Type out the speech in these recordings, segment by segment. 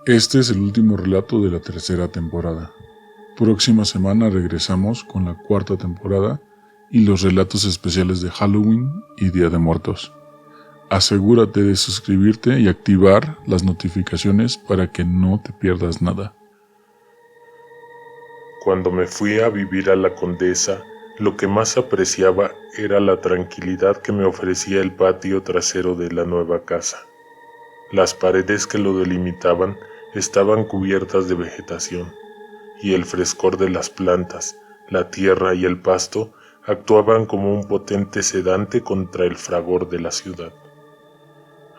Este es el último relato de la tercera temporada. Próxima semana regresamos con la cuarta temporada y los relatos especiales de Halloween y Día de Muertos. Asegúrate de suscribirte y activar las notificaciones para que no te pierdas nada. Cuando me fui a vivir a la Condesa, lo que más apreciaba era la tranquilidad que me ofrecía el patio trasero de la nueva casa. Las paredes que lo delimitaban estaban cubiertas de vegetación, y el frescor de las plantas, la tierra y el pasto actuaban como un potente sedante contra el fragor de la ciudad.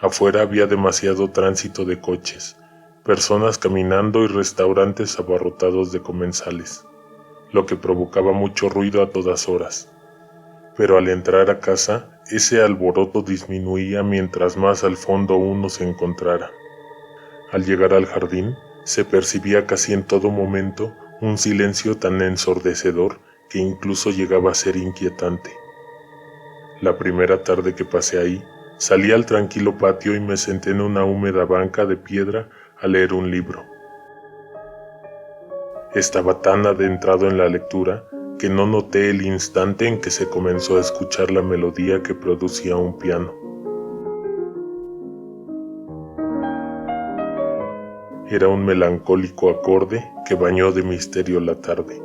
Afuera había demasiado tránsito de coches, personas caminando y restaurantes abarrotados de comensales, lo que provocaba mucho ruido a todas horas. Pero al entrar a casa, ese alboroto disminuía mientras más al fondo uno se encontrara. Al llegar al jardín, se percibía casi en todo momento un silencio tan ensordecedor que incluso llegaba a ser inquietante. La primera tarde que pasé ahí, salí al tranquilo patio y me senté en una húmeda banca de piedra a leer un libro. Estaba tan adentrado en la lectura que no noté el instante en que se comenzó a escuchar la melodía que producía un piano. Era un melancólico acorde que bañó de misterio la tarde.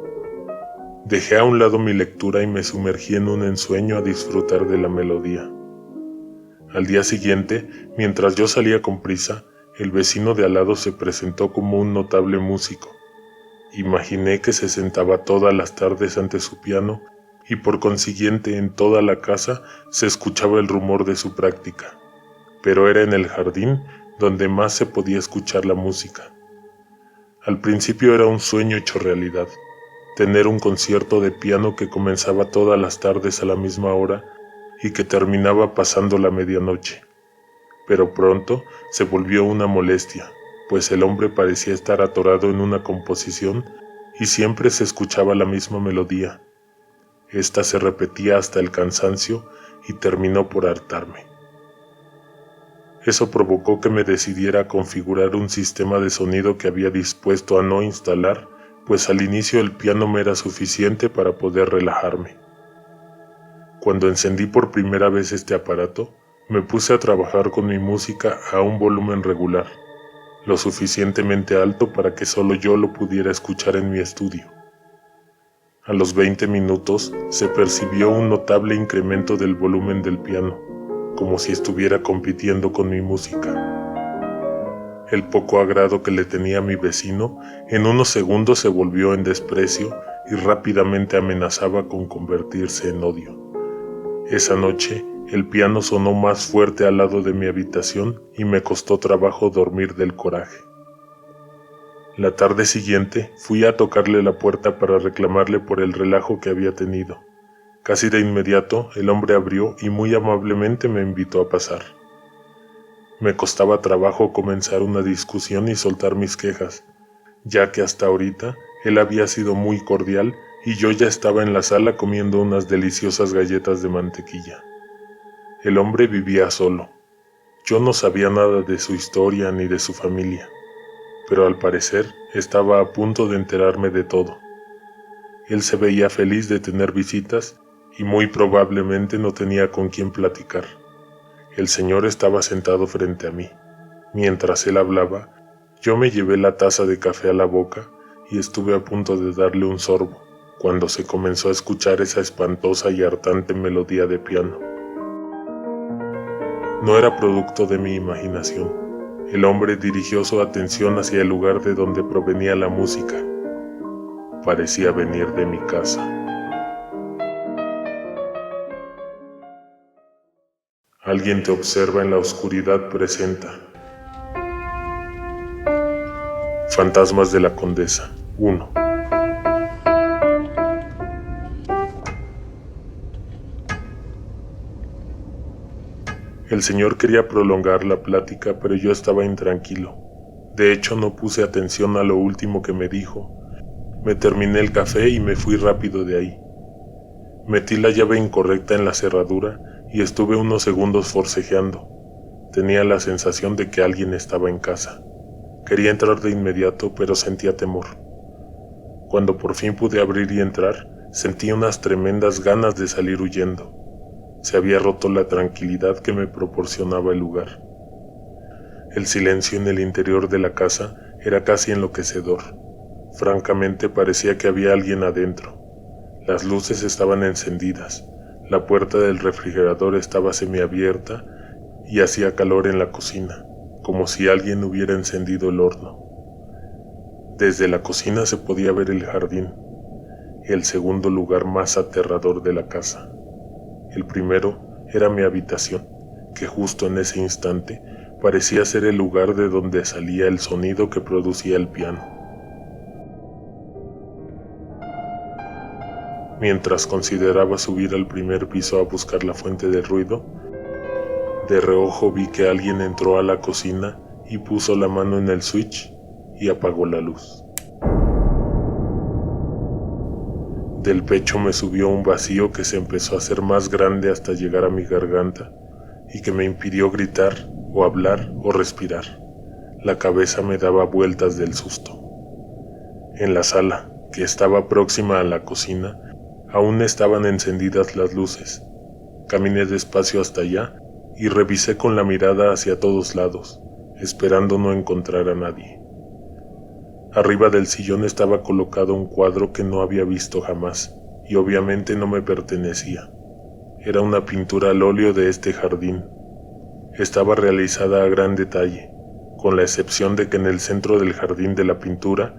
Dejé a un lado mi lectura y me sumergí en un ensueño a disfrutar de la melodía. Al día siguiente, mientras yo salía con prisa, el vecino de al lado se presentó como un notable músico. Imaginé que se sentaba todas las tardes ante su piano y por consiguiente en toda la casa se escuchaba el rumor de su práctica, pero era en el jardín donde más se podía escuchar la música. Al principio era un sueño hecho realidad, tener un concierto de piano que comenzaba todas las tardes a la misma hora y que terminaba pasando la medianoche. Pero pronto se volvió una molestia, pues el hombre parecía estar atorado en una composición y siempre se escuchaba la misma melodía. Esta se repetía hasta el cansancio y terminó por hartarme. Eso provocó que me decidiera a configurar un sistema de sonido que había dispuesto a no instalar, pues al inicio el piano me era suficiente para poder relajarme. Cuando encendí por primera vez este aparato, me puse a trabajar con mi música a un volumen regular, lo suficientemente alto para que solo yo lo pudiera escuchar en mi estudio. A los 20 minutos se percibió un notable incremento del volumen del piano, como si estuviera compitiendo con mi música. El poco agrado que le tenía a mi vecino en unos segundos se volvió en desprecio y rápidamente amenazaba con convertirse en odio. Esa noche el piano sonó más fuerte al lado de mi habitación y me costó trabajo dormir del coraje. La tarde siguiente fui a tocarle la puerta para reclamarle por el relajo que había tenido. Casi de inmediato el hombre abrió y muy amablemente me invitó a pasar. Me costaba trabajo comenzar una discusión y soltar mis quejas, ya que hasta ahorita él había sido muy cordial y yo ya estaba en la sala comiendo unas deliciosas galletas de mantequilla. El hombre vivía solo. Yo no sabía nada de su historia ni de su familia, pero al parecer estaba a punto de enterarme de todo. Él se veía feliz de tener visitas y muy probablemente no tenía con quién platicar. El señor estaba sentado frente a mí. Mientras él hablaba, yo me llevé la taza de café a la boca y estuve a punto de darle un sorbo, cuando se comenzó a escuchar esa espantosa y hartante melodía de piano. No era producto de mi imaginación. El hombre dirigió su atención hacia el lugar de donde provenía la música. Parecía venir de mi casa. Alguien te observa en la oscuridad presenta. Fantasmas de la Condesa 1. El señor quería prolongar la plática, pero yo estaba intranquilo. De hecho, no puse atención a lo último que me dijo. Me terminé el café y me fui rápido de ahí. Metí la llave incorrecta en la cerradura y estuve unos segundos forcejeando. Tenía la sensación de que alguien estaba en casa. Quería entrar de inmediato, pero sentía temor. Cuando por fin pude abrir y entrar, sentí unas tremendas ganas de salir huyendo. Se había roto la tranquilidad que me proporcionaba el lugar. El silencio en el interior de la casa era casi enloquecedor. Francamente parecía que había alguien adentro. Las luces estaban encendidas, la puerta del refrigerador estaba semiabierta y hacía calor en la cocina, como si alguien hubiera encendido el horno. Desde la cocina se podía ver el jardín, el segundo lugar más aterrador de la casa. El primero era mi habitación, que justo en ese instante parecía ser el lugar de donde salía el sonido que producía el piano. Mientras consideraba subir al primer piso a buscar la fuente del ruido, de reojo vi que alguien entró a la cocina y puso la mano en el switch y apagó la luz. Del pecho me subió un vacío que se empezó a hacer más grande hasta llegar a mi garganta y que me impidió gritar o hablar o respirar. La cabeza me daba vueltas del susto. En la sala, que estaba próxima a la cocina, aún estaban encendidas las luces. Caminé despacio hasta allá y revisé con la mirada hacia todos lados, esperando no encontrar a nadie. Arriba del sillón estaba colocado un cuadro que no había visto jamás y obviamente no me pertenecía. Era una pintura al óleo de este jardín. Estaba realizada a gran detalle, con la excepción de que en el centro del jardín de la pintura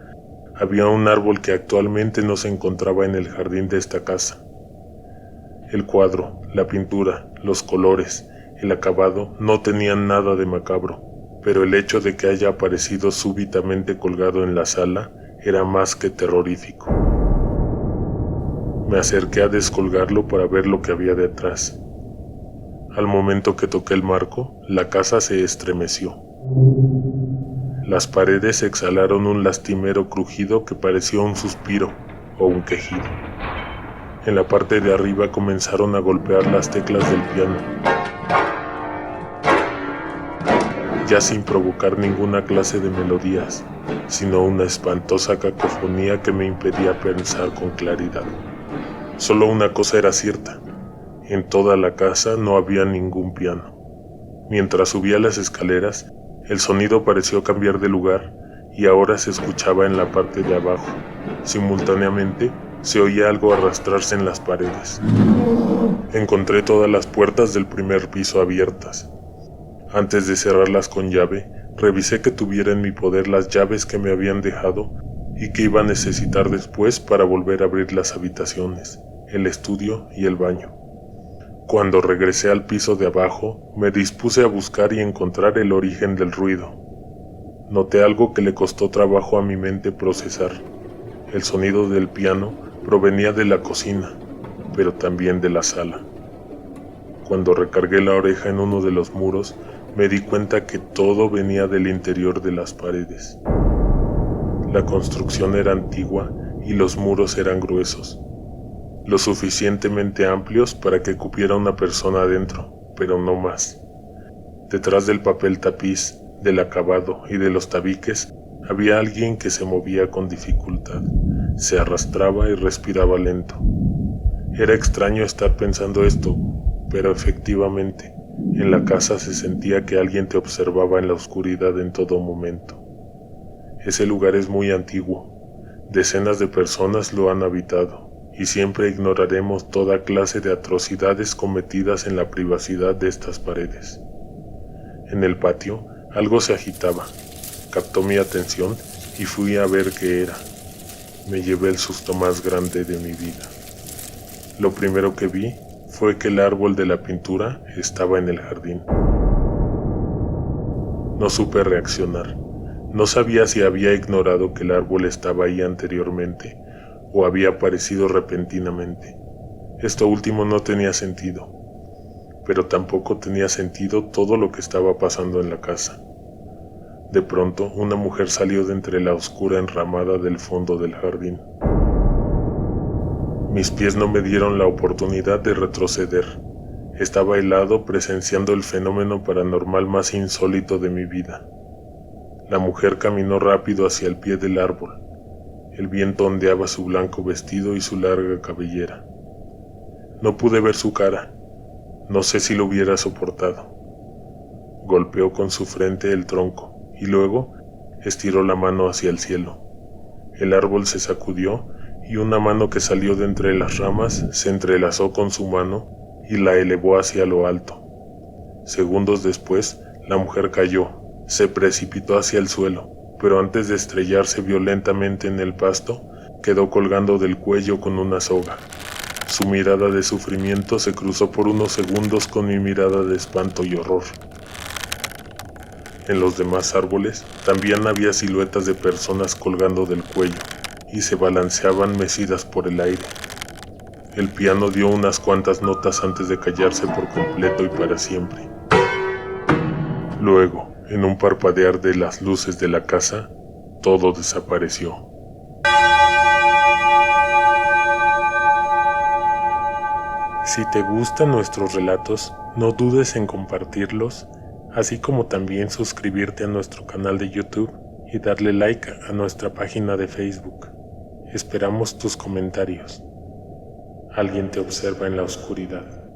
había un árbol que actualmente no se encontraba en el jardín de esta casa. El cuadro, la pintura, los colores, el acabado no tenían nada de macabro, pero el hecho de que haya aparecido súbitamente colgado en la sala era más que terrorífico. Me acerqué a descolgarlo para ver lo que había detrás. Al momento que toqué el marco, la casa se estremeció. Las paredes exhalaron un lastimero crujido que parecía un suspiro o un quejido. En la parte de arriba comenzaron a golpear las teclas del piano, ya sin provocar ninguna clase de melodías, sino una espantosa cacofonía que me impedía pensar con claridad. Solo una cosa era cierta: en toda la casa no había ningún piano. Mientras subía las escaleras, el sonido pareció cambiar de lugar y ahora se escuchaba en la parte de abajo. Simultáneamente, se oía algo arrastrarse en las paredes. Encontré todas las puertas del primer piso abiertas. Antes de cerrarlas con llave, revisé que tuviera en mi poder las llaves que me habían dejado y que iba a necesitar después para volver a abrir las habitaciones, el estudio y el baño. Cuando regresé al piso de abajo, me dispuse a buscar y encontrar el origen del ruido. Noté algo que le costó trabajo a mi mente procesar. El sonido del piano provenía de la cocina, pero también de la sala. Cuando recargué la oreja en uno de los muros, me di cuenta que todo venía del interior de las paredes. La construcción era antigua y los muros eran gruesos, lo suficientemente amplios para que cupiera una persona adentro, pero no más. Detrás del papel tapiz, del acabado y de los tabiques, había alguien que se movía con dificultad, se arrastraba y respiraba lento. Era extraño estar pensando esto, pero efectivamente, en la casa se sentía que alguien te observaba en la oscuridad en todo momento. Ese lugar es muy antiguo, decenas de personas lo han habitado, y siempre ignoraremos toda clase de atrocidades cometidas en la privacidad de estas paredes. En el patio, algo se agitaba, captó mi atención y fui a ver qué era. Me llevé el susto más grande de mi vida. Lo primero que vi fue que el árbol de la pintura estaba en el jardín. No supe reaccionar. No sabía si había ignorado que el árbol estaba ahí anteriormente o había aparecido repentinamente. Esto último no tenía sentido, pero tampoco tenía sentido todo lo que estaba pasando en la casa. De pronto, una mujer salió de entre la oscura enramada del fondo del jardín. Mis pies no me dieron la oportunidad de retroceder. Estaba helado presenciando el fenómeno paranormal más insólito de mi vida. La mujer caminó rápido hacia el pie del árbol. El viento ondeaba su blanco vestido y su larga cabellera. No pude ver su cara. No sé si lo hubiera soportado. Golpeó con su frente el tronco y luego estiró la mano hacia el cielo. El árbol se sacudió y una mano que salió de entre las ramas se entrelazó con su mano y la elevó hacia lo alto. Segundos después, la mujer cayó, se precipitó hacia el suelo, pero antes de estrellarse violentamente en el pasto, quedó colgando del cuello con una soga. Su mirada de sufrimiento se cruzó por unos segundos con mi mirada de espanto y horror. En los demás árboles también había siluetas de personas colgando del cuello y se balanceaban mecidas por el aire. El piano dio unas cuantas notas antes de callarse por completo y para siempre. Luego, en un parpadear de las luces de la casa, todo desapareció. Si te gustan nuestros relatos, no dudes en compartirlos, así como también suscribirte a nuestro canal de YouTube y darle like a nuestra página de Facebook. Esperamos tus comentarios. Alguien te observa en la oscuridad.